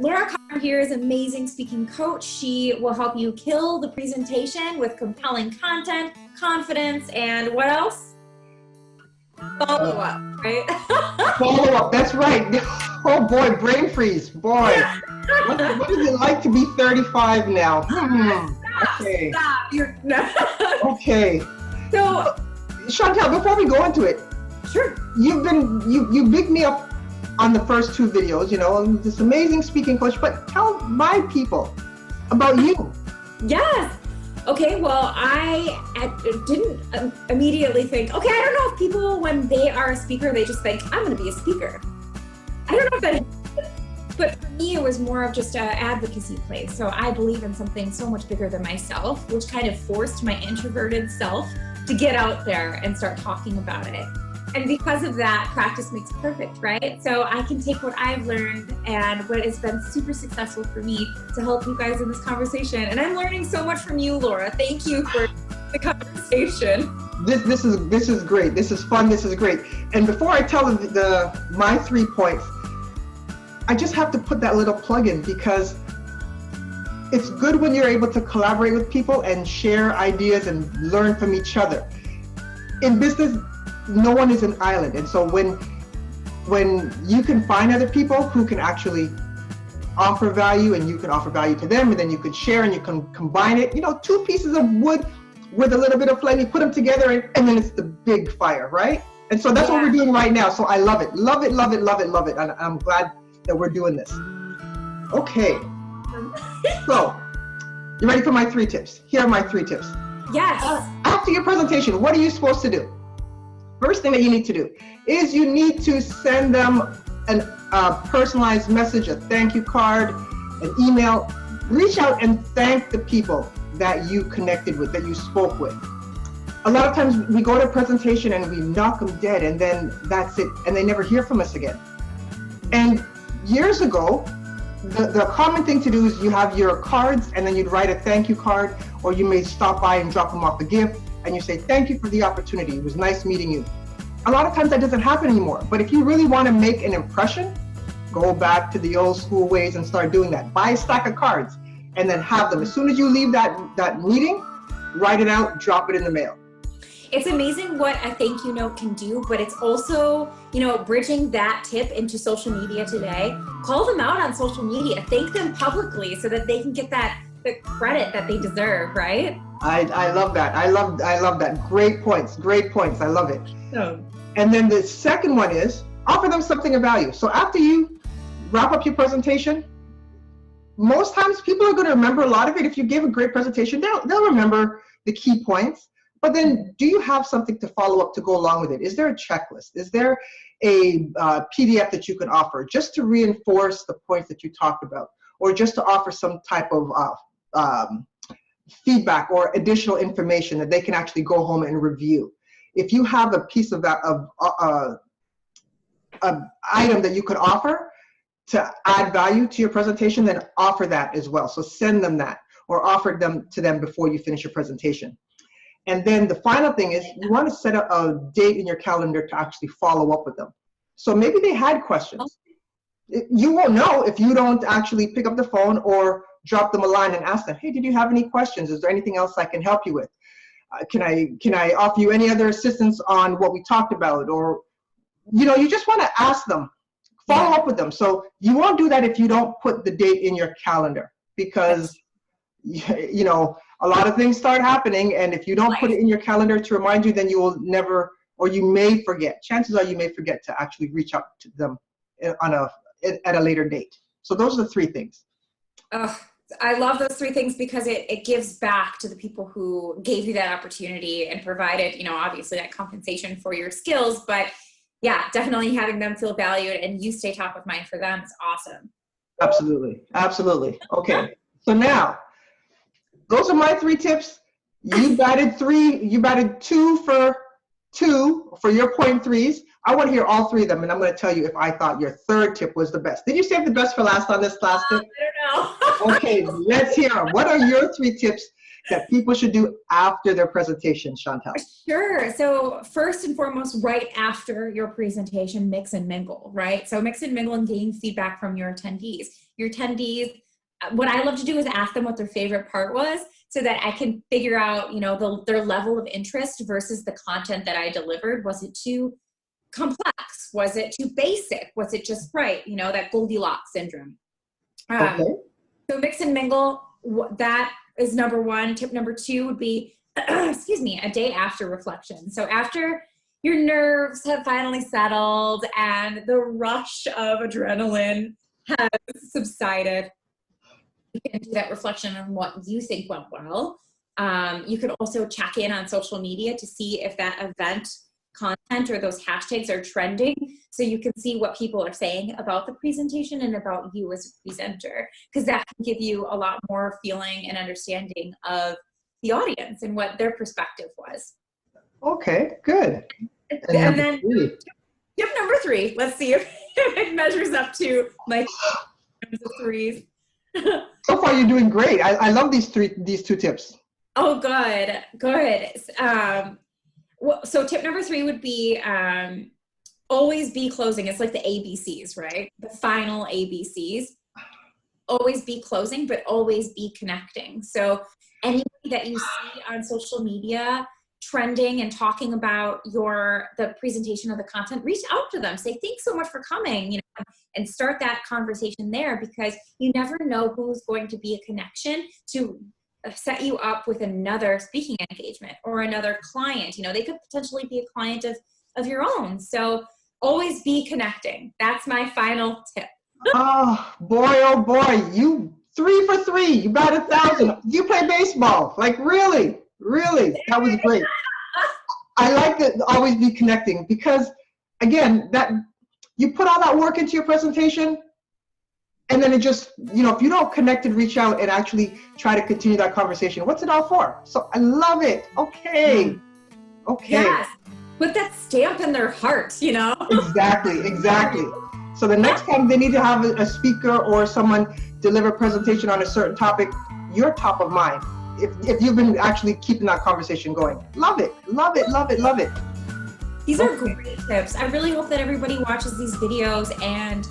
Laura Carr here is an amazing speaking coach. She will help you kill the presentation with compelling content, confidence, and what else? Follow up, right? Follow up, that's right. Oh boy, brain freeze, boy. What is it like to be 35 now? Okay. Stop. Okay. So, Chantel, before we go into it, sure. You bigged me up on the first two videos, you know, this amazing speaking coach, but tell my people about you. Yes. Okay, well, I didn't immediately think, okay, I don't know if people, when they are a speaker, they just think, I'm going to be a speaker. I don't know if that, but for me, it was more of just an advocacy play. So I believe in something so much bigger than myself, which kind of forced my introverted self to get out there and start talking about it. And because of that, practice makes perfect, right? So I can take what I've learned and what has been super successful for me to help you guys in this conversation. And I'm learning so much from you, Laura. Thank you for the conversation. This is great. This is fun. This is great. And before I tell my 3 points, I just have to put that little plug in because it's good when you're able to collaborate with people and share ideas and learn from each other. In business, no one is an island, and so when you can find other people who can actually offer value, and you can offer value to them, and then you can share and you can combine it, you know, two pieces of wood with a little bit of flame, you put them together and then it's the big fire, right? And so that's what we're doing right now. So I love it, love it, love it, love it, love it, and I'm glad that we're doing this. Okay, so you ready for my 3 tips? Here are my 3 tips. Yes. After your presentation, what are you supposed to do? First thing that you need to do is you need to send them a personalized message, a thank you card, an email. Reach out and thank the people that you connected with, that you spoke with. A lot of times we go to a presentation and we knock them dead and then that's it, and they never hear from us again. And years ago, the common thing to do is you have your cards and then you'd write a thank you card, or you may stop by and drop them off a gift. And you say, thank you for the opportunity. It was nice meeting you. A lot of times that doesn't happen anymore. But if you really want to make an impression, go back to the old school ways and start doing that. Buy a stack of cards and then have them. As soon as you leave that meeting, write it out, drop it in the mail. It's amazing what a thank you note can do, but it's also, you know, bridging that tip into social media today. Call them out on social media. Thank them publicly so that they can get the credit that they deserve, right? I love that. I love that. Great points. Great points. I love it. Oh. And then the second one is offer them something of value. So after you wrap up your presentation, most times people are going to remember a lot of it. If you give a great presentation, they'll remember the key points. But then do you have something to follow up to go along with it? Is there a checklist? Is there a PDF that you can offer just to reinforce the points that you talked about, or just to offer some type of feedback or additional information that they can actually go home and review? If you have a piece of that item that you could offer to add value to your presentation, then offer that as well. So send them that, or offer them to them before you finish your presentation. And then the final thing is you want to set up a date in your calendar to actually follow up with them. So maybe they had questions. You won't know if you don't actually pick up the phone or drop them a line and ask them, hey, did you have any questions? Is there anything else I can help you with? Can I offer you any other assistance on what we talked about? Or, you know, you just want to ask them, follow up with them. So you won't do that if you don't put the date in your calendar, because, you know, a lot of things start happening. And if you don't put it in your calendar to remind you, then you will never, or you may forget. Chances are you may forget to actually reach out to them at a later date. So those are the 3 things. I love those 3 things because it gives back to the people who gave you that opportunity and provided, you know, obviously that compensation for your skills, but yeah, definitely having them feel valued and you stay top of mind for them is awesome. Absolutely. Absolutely. Okay. So now, those are my 3 tips. You batted 2 for your point 3s. I want to hear all 3 of them, and I'm going to tell you if I thought your 3rd tip was the best. Did you save the best for last on this last tip? I don't know. Okay, let's hear them. What are your 3 tips that people should do after their presentation, Chantel? Sure. So first and foremost, right after your presentation, mix and mingle, right? So mix and mingle and gain feedback from your attendees. Your attendees, what I love to do is ask them what their favorite part was so that I can figure out, their level of interest versus the content that I delivered. Was it too complex? Was it too basic? Was it just right? That Goldilocks syndrome. Okay. So mix and mingle, that is number one. Tip number two would be, a day after reflection. So after your nerves have finally settled and the rush of adrenaline has subsided, you can do that reflection on what you think went well. You could also check in on social media to see if that event content or those hashtags are trending, so you can see what people are saying about the presentation and about you as a presenter, because that can give you a lot more feeling and understanding of the audience and what their perspective was. Okay, good. And then tip number three, let's see if it measures up to my threes. So far, you're doing great. I love these two tips. Oh, good. So tip number three would be always be closing. It's like the ABCs, right? The final ABCs. Always be closing, but always be connecting. So anybody that you see on social media trending and talking about the presentation of the content, reach out to them. Say, thanks so much for coming, and start that conversation there, because you never know who's going to be a connection to set you up with another speaking engagement or another client. They could potentially be a client of your own. So always be connecting. That's my final tip. Oh boy, you 3 for 3. You got 1,000. You play baseball. Like really, that was great. I like that, always be connecting, because again, that you put all that work into your presentation, and then it just, if you don't connect and reach out and actually try to continue that conversation, what's it all for? So I love it. Okay. Yes. Put that stamp in their hearts, Exactly. So the next time they need to have a speaker or someone deliver a presentation on a certain topic, you're top of mind. If you've been actually keeping that conversation going. Love it. These are great tips. I really hope that everybody watches these videos and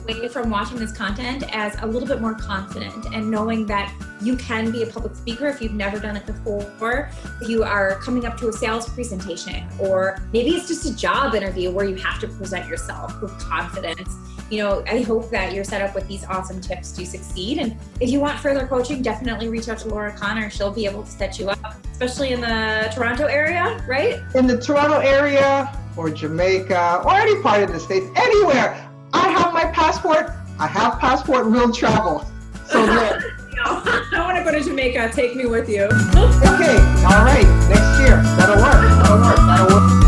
goes away from watching this content as a little bit more confident and knowing that you can be a public speaker if you've never done it before. If you are coming up to a sales presentation, or maybe it's just a job interview where you have to present yourself with confidence. I hope that you're set up with these awesome tips to succeed. And if you want further coaching, definitely reach out to Laura Connor. She'll be able to set you up, especially in the Toronto area, right? In the Toronto area or Jamaica or any part of the States, anywhere. I have my passport. I have passport real travel. So yeah. I want to go to Jamaica. Take me with you. Okay. All right. Next year. That'll work.